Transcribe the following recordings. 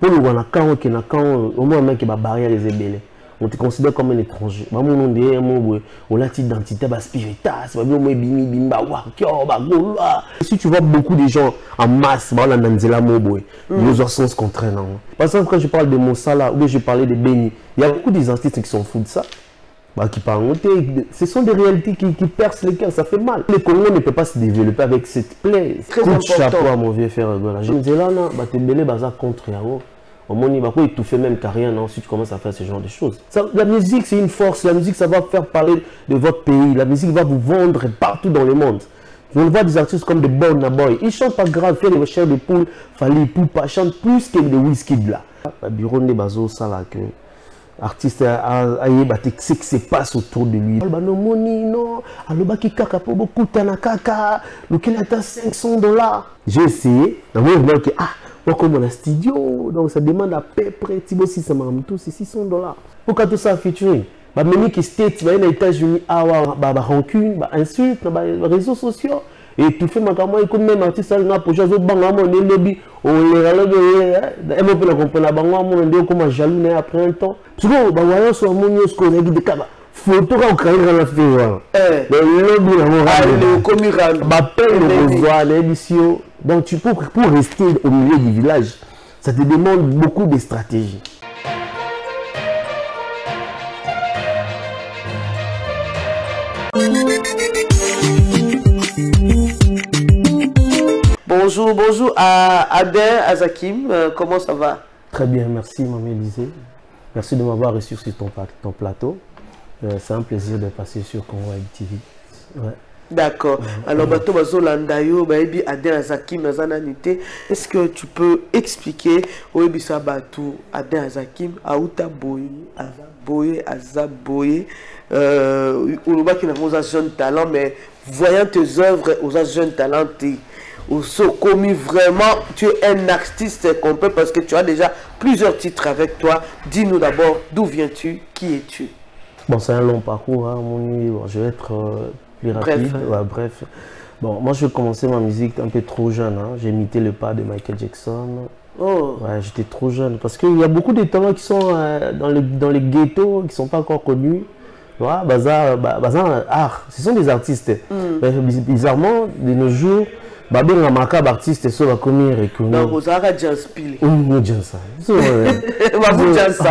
Pour le voir, au moins, un mec qui va barrière les ébélés. On te considère comme un étranger. On a une identité spirituelle. Si tu vois beaucoup de gens en masse, ils ont sens contraire. Par exemple, quand je parle de Mossala ou je parlais de Béni, il y a beaucoup des artistes qui s'en foutent de ça. Qui parlent, ce sont des réalités qui percent les cœurs, ça fait mal. Le Congo ne peut pas se développer avec cette plaie. Très important. Chapeau à mon vieux frère. Je me dis là, tu es contre Yao. Il te fait même carrière, non, si tu commences à faire ce genre de choses. Ça, la musique, c'est une force. La musique, ça va faire parler de votre pays. La musique va vous vendre partout dans le monde. On voit des artistes comme de Burna Boy. Ils chantent pas grave, fait les chair de poule, Fally Ipupa, chantent plus que les Wizkid là. Bureau de Bazo, ça là, que artiste ce qui se passe autour de lui. Non, j'ai essayé, comme on a studio, donc ça demande à peu près, c'est 600 $. Pourquoi tout ça featuring? Même qui state, les États-Unis, rancune, insulte, les réseaux sociaux. Et tout fait, même artiste, pour jouer au banc, on jaloux après un temps. Photo au Caïra la fait. Donc tu peux pour rester au milieu du village, ça te demande beaucoup de stratégie. Bonjour à Aden Azakim, comment ça va? Très bien, merci Maman Élisée. Merci de m'avoir reçu sur ton plateau. C'est un plaisir de passer sur Congo TV. Ouais. D'accord. Alors, Aden Azakim, est-ce que tu peux expliquer Aden Azakim, Aouta Boye, Azaboye, qui n'a pas jeune talent, mais voyant tes œuvres aux jeunes talents, commis vraiment, tu es un artiste complet parce que tu as déjà plusieurs titres avec toi. Dis-nous d'abord, d'où viens-tu, qui es-tu? Bon, c'est un long parcours, hein, bon, je vais être plus rapide. Bref. Bon, moi, je vais commencer ma musique un peu trop jeune. Hein. J'ai imité le pas de Michael Jackson. Oh. Ouais, j'étais trop jeune parce qu'il y a beaucoup de talents qui sont dans les ghettos, qui ne sont pas encore connus. Ouais, bazar art, ce sont des artistes. Mais bizarrement, de nos jours, un macabre artiste sur la commune reconnu. Non, vous avez déjà inspiré. Oui, ça.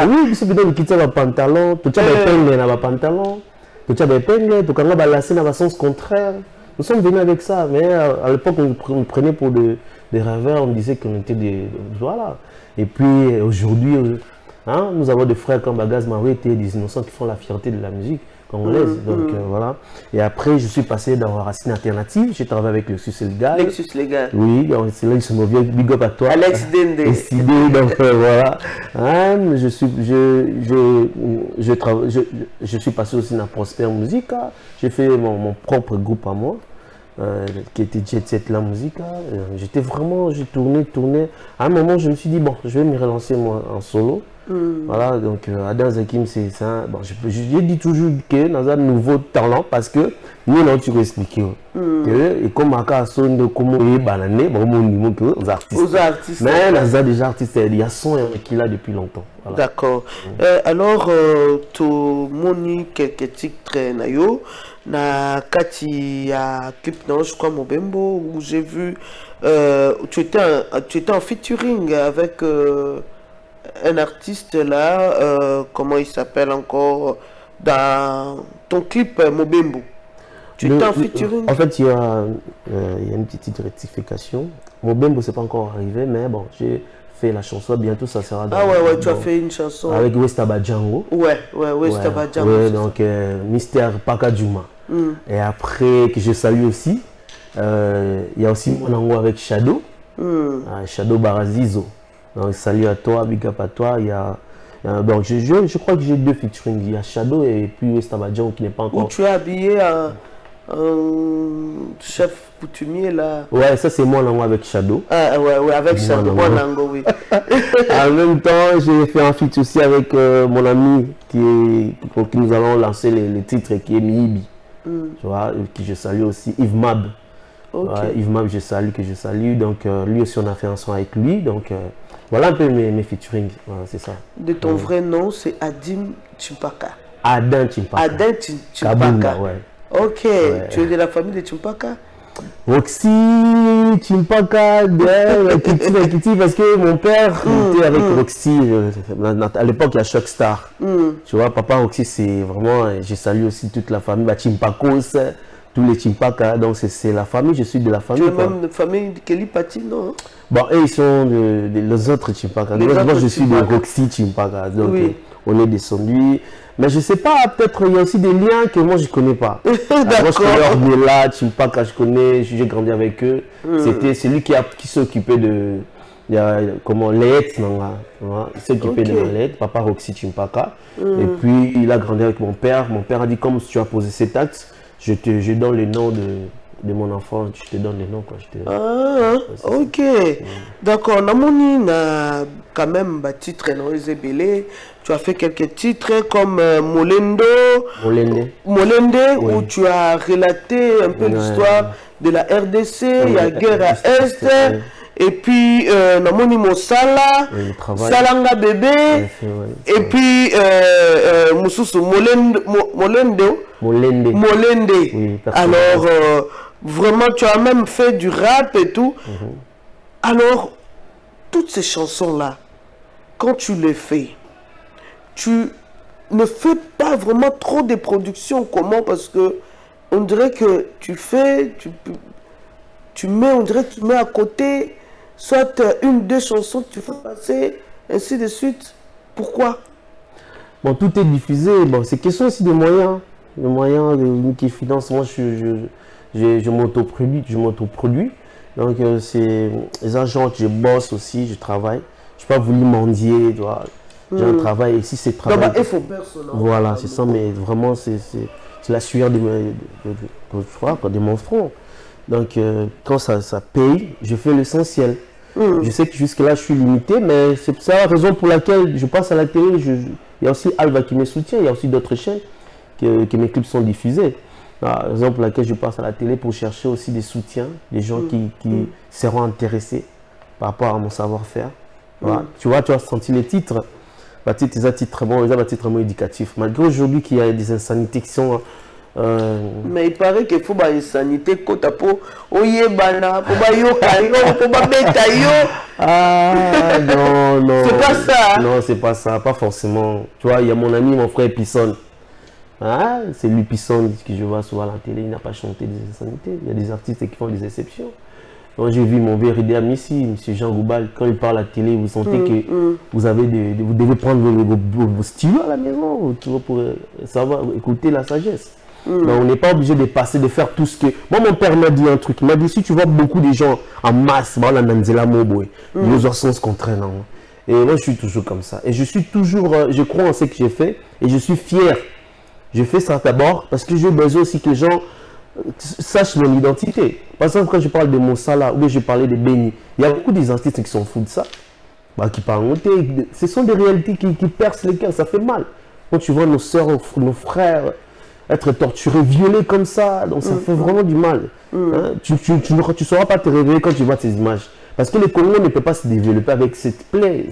Oui, c'est plutôt quitter le pantalon, tu as des peignes dans le pantalon, tu as des peignes, tu as lacé dans le sens contraire. Nous sommes venus avec ça, mais à l'époque, on nous prenait pour des rêveurs, on disait qu'on était des. Voilà. Et puis aujourd'hui, hein, nous avons des frères comme Bagaz Maroué, des innocents qui font la fierté de la musique congolaise. Donc voilà. Et après, je suis passé dans Racine Alternative. J'ai travaillé avec Lexus Légal. Lexus Légal. Oui, c'est là que je me viens. Big up à toi. Alex Dende. Donc voilà. Hein, je suis passé aussi dans Prosper Musique. J'ai fait mon propre groupe à moi. Qui était Jet Set La Musique. J'étais vraiment, j'ai tourné. À un moment, je me suis dit, bon, je vais me relancer moi en solo. Voilà, donc Aden Azakim, c'est ça. Bon, je dis toujours que dans un nouveau talent parce que nous, là, tu peux expliquer. Et comme Aka sonne de comment il est banané, bon, mon niveau que aux artistes. Mais dans déjà artiste, il y a son qui l'a depuis longtemps. Voilà. D'accord. Alors, tu moni quelques titres nayo. Na kati ya clip non je crois Mobembo où j'ai vu tu étais en featuring avec un artiste là, comment il s'appelle encore dans ton clip Mobembo. Tu étais en featuring. En fait, il y a une petite rectification. Mobembo c'est pas encore arrivé, mais bon, j'ai fait la chanson, bientôt ça sera dans, tu as fait une chanson avec Westaba Django. Westaba Django. Ouais, donc Mystère Pakadjouma. Et après que je salue aussi, il y a aussi mon amour avec Shadow, Shadow Barazizo. Donc salut à toi, big up à toi. Il y a donc je crois que j'ai deux featuring, il y a Shadow et puis Westaba Django qui n'est pas encore. Où tu es habillé chef coutumier là. Ouais, ça c'est moi l'amour avec Shadow. Ouais, avec Shadow, moi Nango, oui. En même temps, j'ai fait un feat aussi avec mon ami qui nous allons lancer les titres qui est Miibi. Tu vois, qui je salue aussi, Yves Mab. Okay. Yves Mab, que je salue. Donc lui aussi, on a fait un son avec lui. Donc Voilà un peu mes featuring, voilà, c'est ça. De ton vrai nom, c'est Adim Chimpaka. Adin Chimpaka. Adin Chimpaka. Kabunda, ouais. Ok, Ouais. tu es de la famille de Chimpaka? Roxy, Chimpaka, Kiti, parce que mon père était avec Roxy, à l'époque il y a Shock Star. Tu vois, papa Roxy, c'est vraiment, je salue aussi toute la famille, Chimpakos, tous les Chimpaka, donc c'est la famille, je suis de la famille. Tu es même de famille de Kelly Pati, non? Bon, eux, ils sont les autres Chimpaka. Moi, je suis de Roxy Chimpaka, donc oui. on est descendu. Mais je sais pas, peut-être il y a aussi des liens que moi je connais pas. Moi je connais Ornella, Chimpaka, je connais, j'ai grandi avec eux. C'était celui qui s'occupait de comment Leet, il s'est occupé de Leet, papa Roxy Chimpaka. Et puis il a grandi avec mon père. Mon père a dit comme tu as posé cet acte, je donne le nom de mon enfant, je te donne les noms quoi. Ah, ok. D'accord, Namoni na quand même titre Belé. Tu as fait quelques titres comme Molende, où tu as relaté un peu l'histoire de la RDC, il y a guerre à Est, et puis Namoni Mosala, Salanga Bébé, et puis Moussousou Molende. Oui, alors, vraiment, tu as même fait du rap et tout. Alors, toutes ces chansons-là, quand tu les fais, tu ne fais pas vraiment trop de production. Comment? Parce que on dirait que tu fais, tu mets, on dirait que tu mets à côté, soit une, deux chansons que tu fais passer, ainsi de suite. Pourquoi? Bon, tout est diffusé. Bon, c'est question aussi de moyens. Les moyens qui financent. Moi, je m'autoproduis. Donc, c'est les agents que je bosse aussi, je travaille. Je n'ai pas voulu mendier, tu vois. J'ai un travail ici, c'est travail. Voilà, c'est ça, mais vraiment, c'est la sueur de mon front. Donc, quand ça paye, je fais l'essentiel. Je sais que jusque-là, je suis limité, mais c'est ça la raison pour laquelle je passe à la télé. Il y a aussi Alva qui me soutient, il y a aussi d'autres chaînes que mes clips sont diffusés. La raison pour laquelle je passe à la télé pour chercher aussi des soutiens, des gens qui seront intéressés par rapport à mon savoir-faire. Voilà. Tu vois, tu as senti les titres. Les titres vraiment éducatifs. Malgré aujourd'hui qu'il y a des insanités qui sont... Mais il paraît qu'il faut des insanités côte pour oyebana, pour Ah non. C'est pas ça. Non, c'est pas ça, pas forcément. Tu vois, il y a mon ami, mon frère Pisson. Ah, c'est lui Pisson que je vois souvent à la télé, il n'a pas chanté des insanités. Il y a des artistes qui font des exceptions. Quand j'ai vu mon véritable ami ici, M. Jean Goubal, quand il parle à la télé, vous sentez que vous devez prendre vos stylos à la maison pour savoir écouter la sagesse. Donc, on n'est pas obligé de faire tout ce que... Moi, mon père m'a dit un truc. Il m'a dit, si tu vois beaucoup de gens en masse, ils ont sens contraire. Et moi, je suis toujours comme ça. Et je suis toujours... je crois en ce que j'ai fait et je suis fier. Je fais ça d'abord parce que j'ai besoin aussi que les gens sachent mon identité. Par exemple, quand je parle de Moussala ou bien je parlais de Béni, il y a beaucoup des artistes qui s'en foutent de ça. Qui parlent. Ce sont des réalités qui percent les cœurs, ça fait mal. Quand tu vois nos soeurs, nos frères être torturés, violés comme ça, donc ça fait vraiment du mal. Hein? Tu ne sauras pas te réveiller quand tu vois ces images. Parce que les Congolais ne peuvent pas se développer avec cette plaie.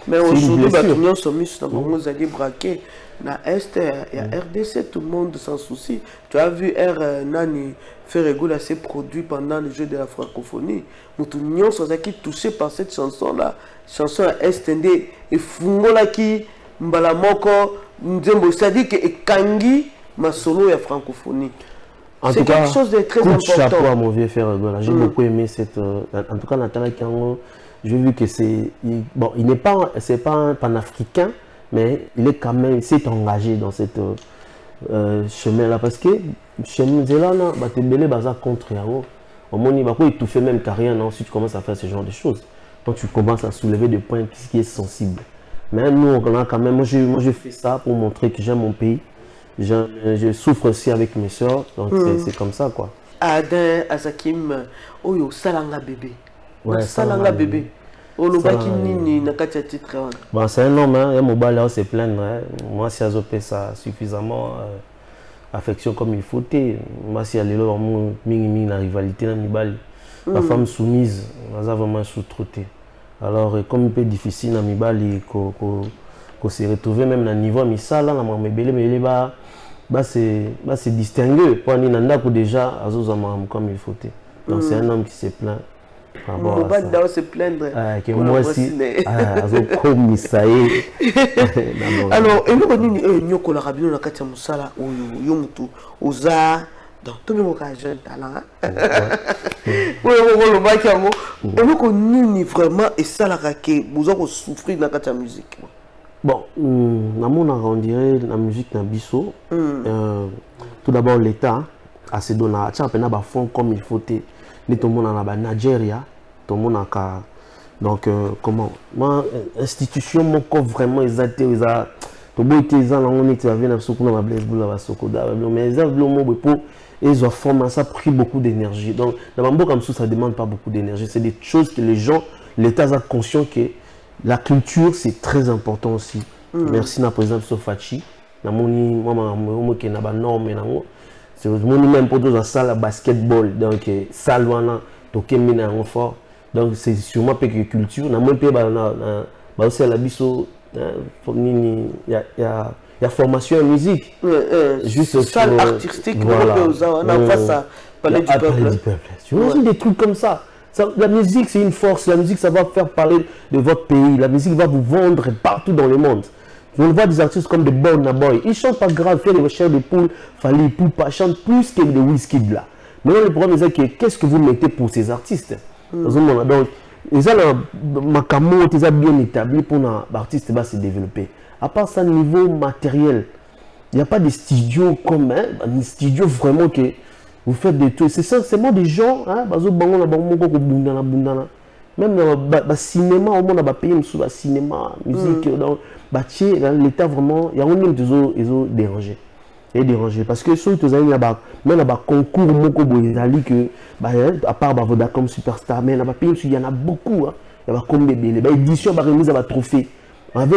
Mais aujourd'hui, tout le sont mis vous allez braquer. Dans Est et à RDC, tout le monde sans souci. Tu as vu Nani Ferregoula ses produits pendant le jeu de la francophonie. Nous tous qui touchés par cette chanson-là. Chanson à STND et Fungola qui Mbalamoko, c'est-à-dire que Kangi, ma solo et francophonie. C'est quelque chose de très important. Chapeau à mon vieux Ferregoula. J'ai beaucoup aimé cette. En tout cas, Nathalie Kango, j'ai vu que c'est. Bon, il n'est pas. C'est pas un panafricain. Mais il est quand même, il s'est engagé dans cette chemin-là parce que chemin là, tu es belé contre Yao. Au moment où il te fait même carrière, ensuite tu commences à faire ce genre de choses. Donc tu commences à soulever des points qui est sensible. Mais nous, on a quand même, moi je fais ça pour montrer que j'aime mon pays. Je souffre aussi avec mes soeurs, donc c'est comme ça quoi. Adin Azakim, Oyo, Salanga bébé. Ouais, Salanga bébé. C'est un homme, hein. Il y a mon bal là, c'est plein. Moi, si j'ai ça suffisamment affection comme il faut, moi, si elle est là, la rivalité, la femme soumise, elle a vraiment sous-trotté. Alors, comme un peu difficile, na mibali ko se retrouver même na niveau misala na mabele mais c'est distingué pour ni nanda ko déjà azozama comme il faut. Donc c'est un homme qui se plaint. On va d'abord se plaindre. Que moi aussi comme ça y alors et nous ni nyoko la rabino na kati ya musala yo mutu oza donc tout le monde a jeune talent. Oui, on le voit qu'il et nous connaissons vraiment et ça la raquette vous avez souffrir dans la musique. Bon, on dirait la musique na biso. Tout d'abord l'État a se donné à fond comme il faut. Tout le monde en Nigeria, tout le monde a donc comment moi institution mon corps vraiment exalté tout beau était ça on était avec na soko na blaise boula ba soko da mais ça le mot pour ils ont formé ça pris beaucoup d'énergie donc dans mambo comme ça demande pas beaucoup d'énergie c'est des choses que les gens l'État a conscient que la culture c'est très important aussi. Merci na président Sofachi na moni moi qui na ba norme na ngo c'est moni même pour dans salle basketball donc salle wana to kemina en fort donc c'est sûrement pas que culture na moi pe ba aussi la biso il y a formation en musique juste salle artistique voilà on face à parler du peuple. Tu vois des trucs comme ça. La musique, c'est une force. La musique, ça va faire parler de votre pays. La musique va vous vendre partout dans le monde. On voit des artistes comme des Burna Boy. Ils chantent pas grave, fait des recherches de poules, Fally Ipupa, chantent plus que des Wizkid là. Maintenant, le problème, c'est que qu'est-ce que vous mettez pour ces artistes? Donc, ils ont bien établi pour l'artiste va se développer. À part ça, niveau matériel, il n'y a pas de studio comme un studio vraiment que vous faites des trucs. C'est seulement des gens, même dans le cinéma, au monde, on a payé le cinéma, musique, l'État vraiment, il y a un monde qui ont dérangé. Et dérangé. Parce que surtout, il y a un concours, à part Vodacom Superstar, mais il y en a beaucoup. Il y a comme bébé, les éditions, remise à trophée. Avant,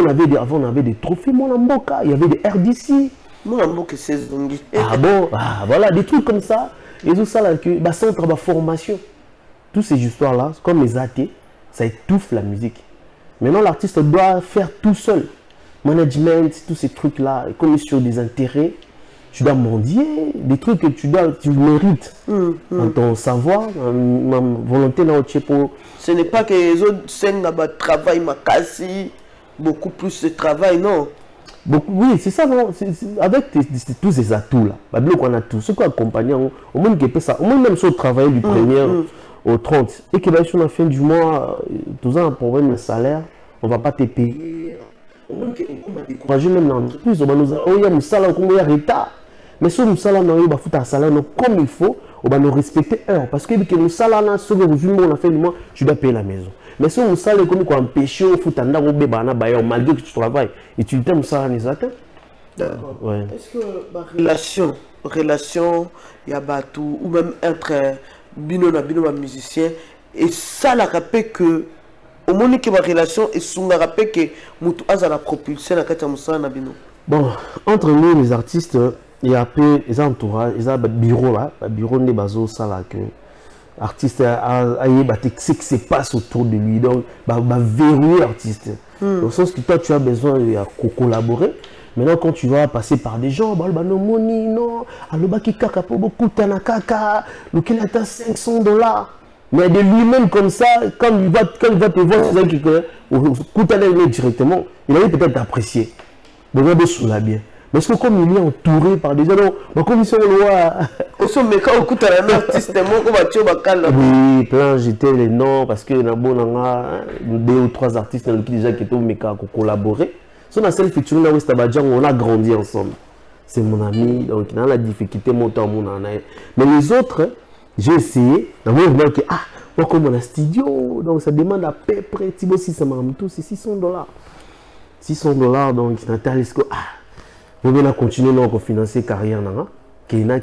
on avait des trophées, il y avait des RDC. Ah bon, voilà, des trucs comme ça. Et tout ça, là, que centre de formation. Toutes ces histoires-là, comme les athées, ça étouffe la musique. Maintenant, l'artiste doit faire tout seul. Management, tous ces trucs-là, comme sur des intérêts, tu dois mendier, des trucs que tu mérites dans ton savoir, ma volonté dans pour. Ce n'est pas que les autres travaillent ma cassie, beaucoup plus de travail, non. Oui, c'est ça, non? Avec tous ces atouts-là, on a tout. Ce qu'on accompagne, au moins qui peut ça, au moins même sur le travail du 1er au 30, et que sur la fin du mois, tous un problème de salaire, on ne va pas te payer. On va décourager même l'entreprise, on va nous dire, oh, il y a un salaire, il y a un retard. Mais si nous salaire, on va foutre un salaire comme il faut, on va nous respecter heure. Parce que le salaire, ce que vous à la fin du mois, tu dois payer la maison. Mais si on sale comme quoi empêcher au foot en malgré que tu travailles et tu t'aimes ça les attends. D'accord. Ouais. Est-ce que relation il y a tout ou même entre bino musicien et ça la rappelle que au moment que ma relation et son rappelle que mutu azala propulsé na kati musala na bino. Bon, entre nous les artistes, il y a peu les entourages, il y a bureau là, bureau de bazo ça là que artiste ce qui se passe autour de lui donc verrouiller l'artiste dans le sens que toi tu as besoin de collaborer. Maintenant quand tu vas passer par des gens non money non aloba ki kaka pour beaucoup tanakaka lequel atteint $500 mais de lui-même comme ça quand il va te voir directement il a peut-être apprécié de sous la bien. Parce que comme il est entouré par des gens, comme ils sont loin. Oui, plein, j'étais les noms parce que y a 2 ou 3 artistes qui déjà qui ont collaboré. Sur la seule feature, on a grandi ensemble. C'est mon ami, donc il a la difficulté monter en mon année. Mais les autres, j'ai essayé. D'abord, comme on a un studio, donc ça demande à peu près, si ça m'a tout, c'est $600. $600, donc Nathalie, on va continuer à financer la carrière qui est la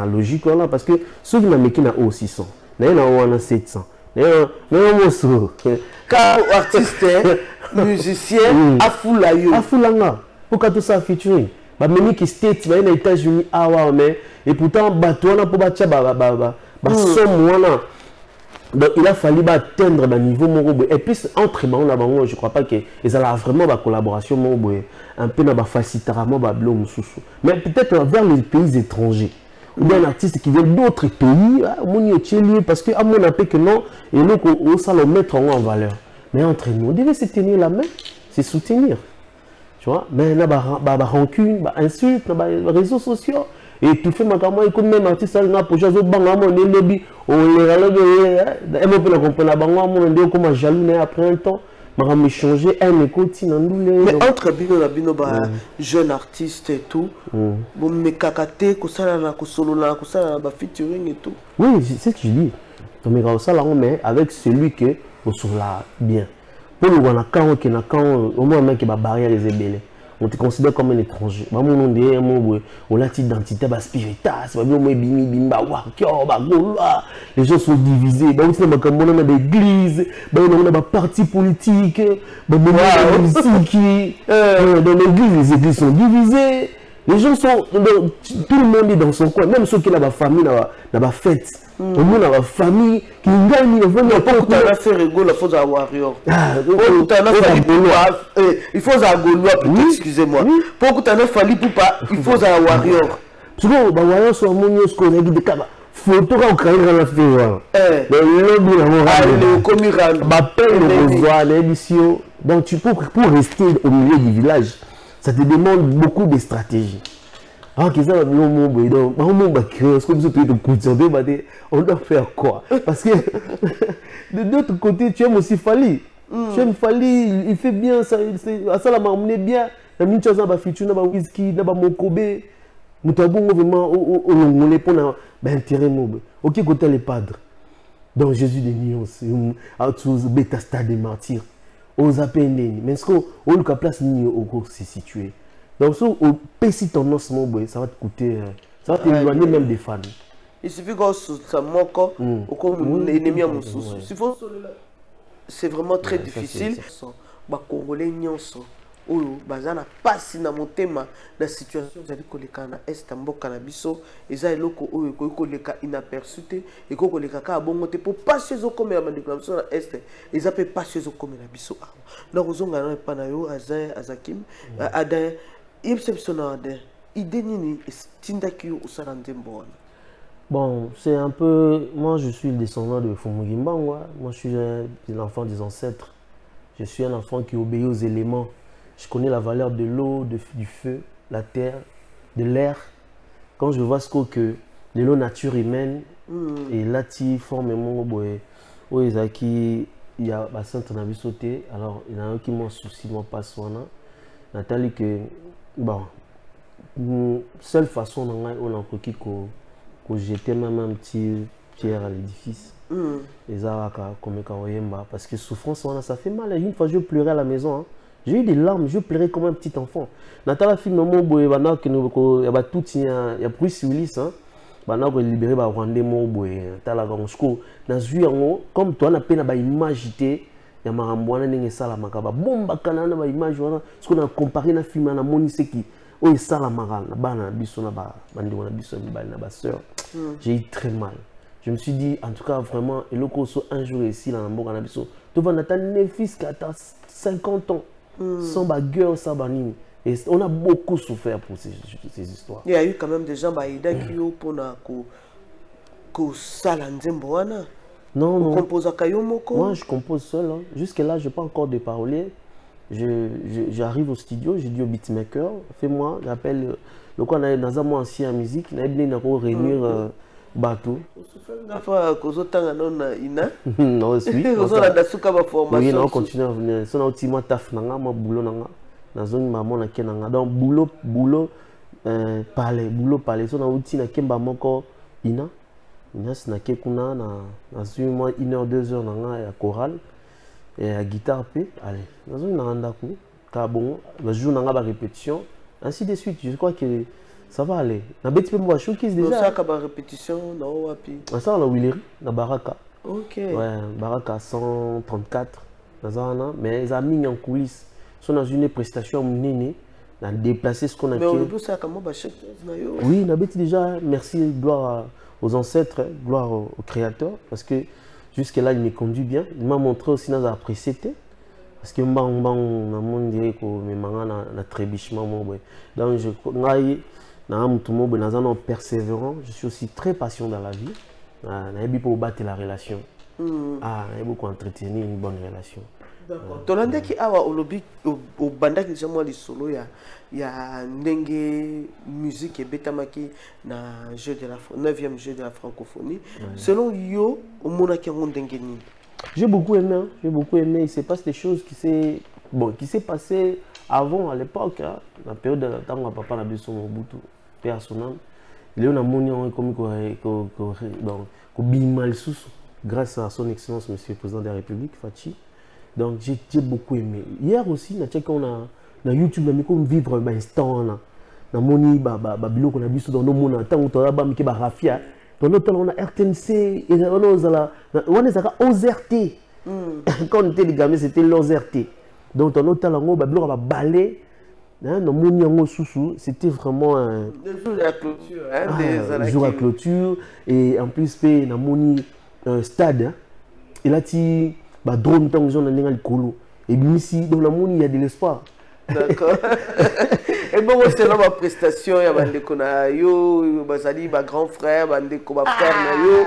logique parce que ceux qui ont 600, il y a 700. Car artiste, musicien, Afoulanga, pourquoi tout ça featuring? Même qui States, les États-Unis, et pourtant, on a pour Donc il a fallu atteindre le niveau Morobo. Et puis entre eux, je ne crois pas qu'ils ont vraiment la collaboration Morobo. Un peu dans la facilitaration mais peut-être vers les pays étrangers. Ou bien un artiste qui vient d'autres pays, parce que à mon avis que non, et nous on ça le mettre en valeur. Mais entre nous, on devait se tenir la main, se soutenir. Tu vois, mais il y a des rancunes, des insultes, des réseaux sociaux. Et tu fais ma caméra, écoute même artiste, ça n'a pas de choses, on jaloux après un temps. Mais changer un écoute mais entre bino jeune artiste et tout bon me kakate ko sala na ko solo na ko sala ba featuring et tout oui c'est ce que je dis mais mais avec celui que au sur la bien pour le wana quand au moins mec qui va barrière les ébélés on te considère comme un étranger ba mon nom de mon on la identité ba spiritas ba mo bimi bimba wa kyo ba golwa les gens sont divisés ba aussi ba comme on a des églises ba on a ba parti politique ba musique dans l'église les églises sont divisées les gens sont tout le monde est dans son coin même ceux qui ont la famille na ba fête au monde a la famille qui gagne vraiment pour que tu fait rigolo la faut avoir warrior il faut avoir gaulois excusez-moi pour que tu as fallu pour pas il faut avoir warrior parce que ba warrior so monyo ce qu'on a dit de kaba photo ka okaira la faire le lobby la comme ba peine le voir l'émission donc tu peux pour rester au milieu du village ça te demande beaucoup de stratégie. Ah, qu'ils ont on doit faire quoi? Parce que de l'autre côté, tu aimes aussi Fali. Tu aimes Fali, il fait bien, ça la marmonne bien. La même chose, il y a whisky, il y a mokobe. Nous avons vraiment intérêt. Ok, côté les padres. Donc Jésus des nuances, bêta stade des martyrs. Aux appels, mais ce qu'on a place ni au cours c'est situé. Donc, si on pèse ton os, ça va te coûter, ça va t'éloigner même des fans. Il suffit qu'on ça manque, ou l'ennemi à mon sous. C'est vraiment très difficile. Les Congolais nyonso, bazana passe na motema la situation zali koleka na est mboka na biso eza eloko oyo koleka inaperçu et koleka ka bongo te pour passer zo comme la déclaration na est eza pe passer zo comme na biso na kozonga na pa na yo azakim ada Ibsepsonade, idée nini tindaki usala nzembo. Bon, c'est un peu... Moi, je suis le descendant de Fumugimba. Moi, je suis l'enfant des ancêtres. Je suis un enfant qui obéit aux éléments. Je connais la valeur de l'eau, du feu, la terre, de l'air. Quand je vois ce que de l'eau nature humaine, et là, tu formes mon boy. Oui, il y a un centre qui sauté. Alors, il y en a un qui m'en soucie, moi, pas soin. Nathalie, que... Bon, seule façon on a compris que jeter même un petit pierre à l'édifice. Et ça parce que souffrance, ça fait mal. Une fois, je pleurais à la maison. Hein. J'ai eu des larmes, je pleurais comme un petit enfant. Nathalie, film, il y a tout, il y a Bruce Willis. Hein. Libéré par Rwandais, comme toi, on a peine à image. Il y a marambouana n'engé sala makaba bomba kanana ba image wana ce qu'on a comparé na film na moni seki o sala maral na bana biso na ba bandi wana biso na ba sœur j'ai eu très mal je me suis dit en tout cas vraiment et loko so un jour ici na mboka na biso to va nata ne fils qui a 50 ans sans ba gueule ça banini et on a beaucoup souffert pour ces histoires. Il y a eu quand même des gens ba ida qui ont pour na ko sala nzembo wana. Non, non. Moi, je compose seul. Hein. Jusque-là, je n'ai pas encore de parolier. J'arrive au studio, je dis au beatmaker, fais-moi, j'appelle le quoi dans un mois ancien en musique, il a réunir bateau. Non, oui, on continue à venir. Si on a un petit taf, on a un boulot, dans une maman, donc boulot, parler, si on a un outil, on a un ina. Il y a une 1 heure, 2 heures dans la chorale et la guitare. Allez, dans une jour, répétition, ainsi de suite. Je crois que ça va aller. Na beti pe mo showcase déjà. Ça ka répétition na wapi. Ça on a Willery na Baraka. OK. Ouais, Baraka 134 dans mais ils ont mis en coulisses. Sont dans une prestation nene, na déplacer ce qu'on a. Mais on peut ça comment ba showcase na yo. Oui, na beti déjà merci gloire aux ancêtres, gloire aux créateurs parce que Jusque-là, il me conduit bien. Il m'a montré aussi dans la précédente. Parce que on dirait que mes mangas na trébichement. Donc, je suis persévérant. Je suis aussi très patient dans la vie. Je pour battre la relation. Je beaucoup entretenir une bonne relation. D'accord. Tolanda qui a au lobby au banda qui moi les solo ya ndenge musique et betamaki na jeu de la 9e jeu de la francophonie. Selon yo au mona qui on ndenge ni. J'ai beaucoup aimé, hein. J'ai beaucoup aimé. Il se passe des choses qui s'est passé avant à l'époque, hein, la période de temps où papa n'a besoin de Mobutu, père à son âme. Il y a un comme grâce à son excellence monsieur le président de la République Fachi. Donc j'ai beaucoup aimé. Hier aussi, on a YouTube, on a vivre un instant na moni bilo qu'on a vu dans nos mondes tant où on a mis ba rafia. Dans notre on a RTNC et on est à OZRT. Quand on était les gamins, c'était l'OZRT. Donc dans notre on a bilo balai. Dans mon sous c'était vraiment un jour de la clôture, jour à clôture et en plus dans mon stade et là tu drone tant que j'en ai colo et bien ici dans la moni il y a de l'espoir. D'accord. Et bon, c'est là ma prestation, il y a bande kona yo, bazali ba grand frère, bande ko ba frère na yo.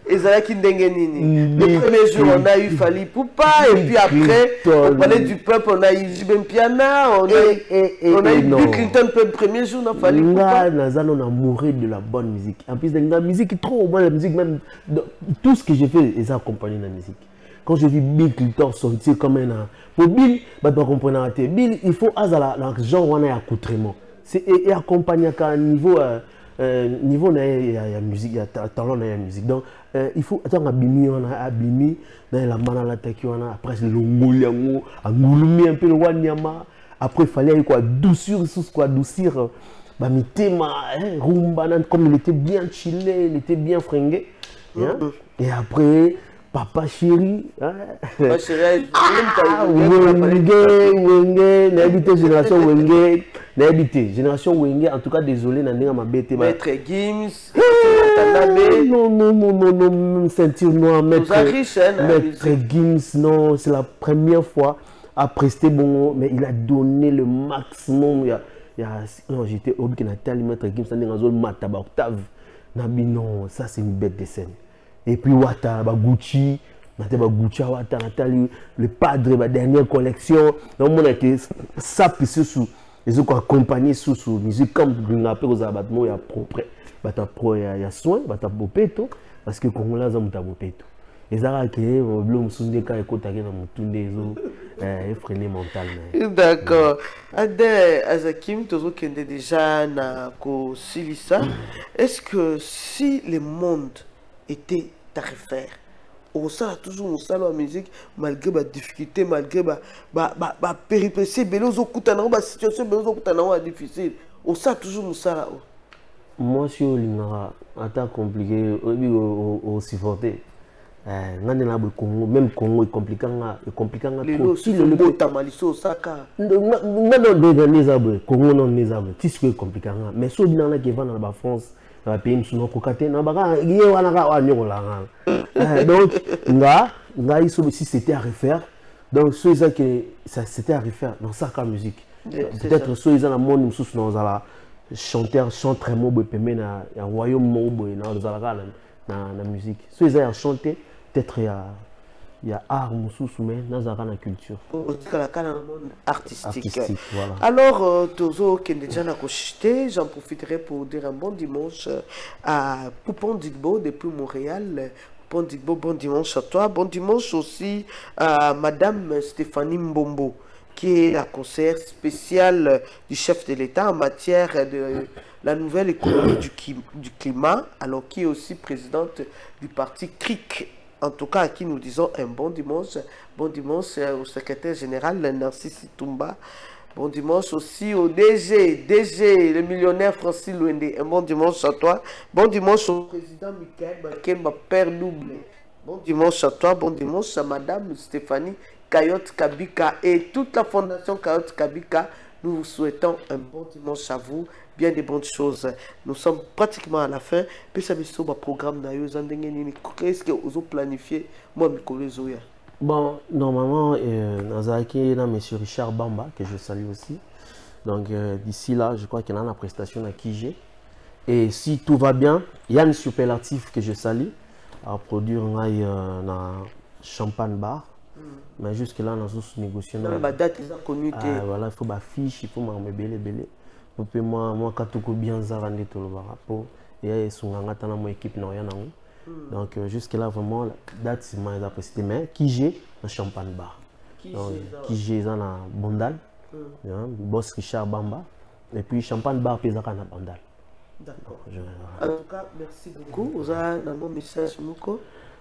Et ça qui ndengue nini. Le premier jour on a eu Fally Ipupa et puis après on parlait du peuple, on a eu Jibem Piana, on a eu Bill Clinton le premier jour on a Fally Ipupa. On a mouru de la bonne musique. En plus de la musique trop bonne, la musique même tout ce que j'ai fait est accompagné de la musique. Quand je vis Bill Clinton sentir comme un pour Bill, bah pas comprendre Bill, il faut l'argent on a accoutrement. C'est et accompagner à niveau niveau il y a musique, il y a talent dans la musique. Donc il faut attendre abimi on a abimi dans la mana la taki on a après le ngoliango, angulumi un peu le wanyama. Après il fallait quoi douceur sous quoi doucir bah mitema rumba comme il était bien chillé, il était bien fringué. Et après Papa chéri, Papa chéri, Wenge, n'habité génération Wenge, n'habité génération Wenge, en tout cas désolé, n'a pas ma bête. Maître Gims, non, ceinture noire, Maître Gims, non, c'est la première fois à prester bon, mais il a donné le maximum. Non, j'étais obligé de Nathalie, Maître Gims, ça n'est pas un mataba octave. Non, ça c'est une bête de scène. Et puis Wata, Gucci, Wata, Nathalie, le padre, la dernière collection. Donc, on a été sapé sous. Ils ont accompagné sous musique comme on appelle aux abattements, il y a propre, il y a soin, il y a bopeto, parce que Congolais, ils ont bopeto. Les Arabes, ils ont des cas écoute dans mon tour des eaux, effréné mentalement. D'accord. Ade Azakim, tu as déjà na ko Silissa. Est-ce que si le monde était à refaire, on sait toujours la musique malgré la difficulté, malgré la péripétie, la situation difficile, on sait toujours ça. Moi, je suis un compliqué, au supporter. Même Congo est compliqué. Le Osaka. Non, Congo non les arbres. Tout ce qui est compliqué. Mais ceux qui vont dans la France, dans le pays, ils sont cocatés. Donc, si c'était à refaire, donc ceux qui c'était à refaire dans sa musique. Peut-être ceux qui ont le monde, nous allons chanter, chanter très mot, mais il y a un royaume mot, dans la musique. Ceux qui ont chanté, peut-être il y a art, mais dans la culture. Artistique. Voilà. Alors, Tozo j'en profiterai pour dire un bon dimanche à Poupon Digbo depuis Montréal. Bon Digbo, bon dimanche à toi. Bon dimanche aussi à Madame Stéphanie Mbombo, qui est la conseillère spéciale du chef de l'État en matière de la nouvelle économie du climat, alors qui est aussi présidente du parti CRIC. En tout cas, à qui nous disons un bon dimanche au secrétaire général Narcisse Toumba. Bon dimanche aussi au DG, le millionnaire Francis Luende. Un bon dimanche à toi. Bon dimanche au président Michael Baken, ma père double. Bon dimanche à toi. Bon dimanche à Madame Stéphanie Kayotte Kabika et toute la fondation Kayotte Kabika. Nous vous souhaitons un bon dimanche à vous, bien des bonnes choses. Nous sommes pratiquement à la fin. Puis ça me sauve un programme d'ailleurs. Qu'est-ce que vous avez planifié? Moi, je connais Zoya. Bon, normalement, Nazaki, là, M. Richard Bamba, que je salue aussi. Donc, d'ici là, je crois qu'il y a la prestation à Kijé. Et si tout va bien, il y a un superlatif que je salue à produire un champagne bar. Mais jusque-là, on a négocié. La date est connue. Voilà, il faut ma fiche, il faut me belé. Moi, quand tout bien, ça va être le rapport. Et son dans mon équipe, donc, jusque-là, vraiment, la date, c'est ma précité. Mais Kijé, un champagne bar. Kijé, dans la Bondal. Boss Richard Bamba. Et puis, champagne bar, puis dans la Bondal. D'accord. En tout cas, merci beaucoup. Vous avez un message, Mouko?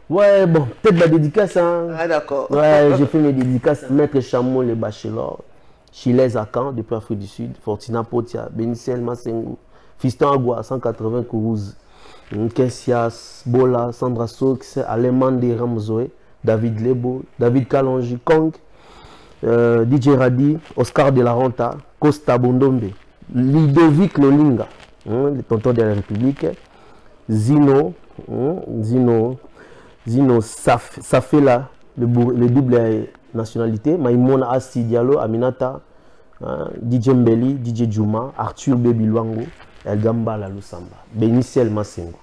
Ouais, bon, peut-être la dédicace. Hein. Ah, d'accord. Ouais, j'ai fait mes dédicaces à Maître Chamon, le bachelor, Chilès à Caen, depuis Afrique du Sud, Fortina Potia, Benissel Massengo, Fiston Agua, 180 Kourouz, Kessias, Bola, Sandra Sox, Alemande Ramzoé, David Lebo, David Kalonji, Kong, DJ Radi, Oscar de la Renta, Costa Bondombe, Ludovic Lolinga, le tonton de la République, Zino, Zino Safela, le double nationalité, Maïmona Assi Diallo, Aminata, DJ Mbeli, DJ Djouma, Arthur Baby Luango, El Gamba La Lusamba, Benissel Massengo.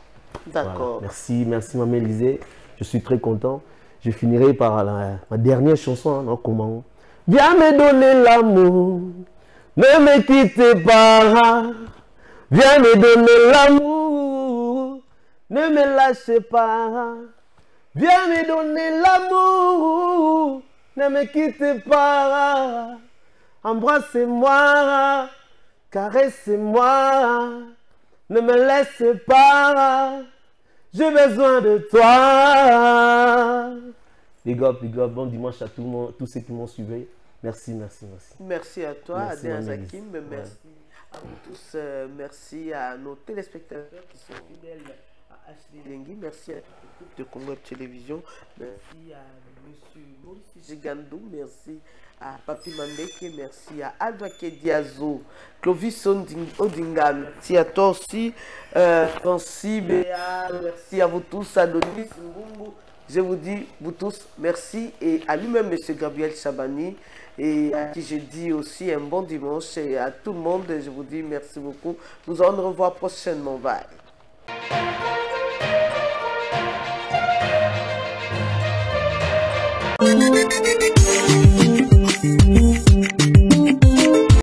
D'accord. Voilà. Merci Maman Élisée, je suis très content. Je finirai par ma dernière chanson, hein, comment. Viens me donner l'amour, ne me quitte pas. Viens me donner l'amour, ne me lâche pas. Viens me donner l'amour, ne me quitte pas. Embrasse-moi, caresse-moi, ne me laisse pas. J'ai besoin de toi. Big up, bon dimanche à tout le monde, tous ceux qui m'ont suivi. Merci. Merci à toi, Adrien Zakim. Merci. Ouais. À vous tous, merci à nos téléspectateurs qui sont fidèles à HD Lengui, merci à l'équipe de Congo Web Télévision, merci à M. Maurice Gigandou, merci à Papi Mandeke, merci à Alva Kediazo, Clovis Odinga, merci à toi aussi, Francis Béa, merci à vous tous, Adonis Mbumbu, je vous dis, vous tous, merci, et à lui-même, M. Gabriel Chabani, et à qui je dis aussi un bon dimanche, et à tout le monde, je vous dis merci beaucoup. Nous allons nous revoir prochainement. Bye.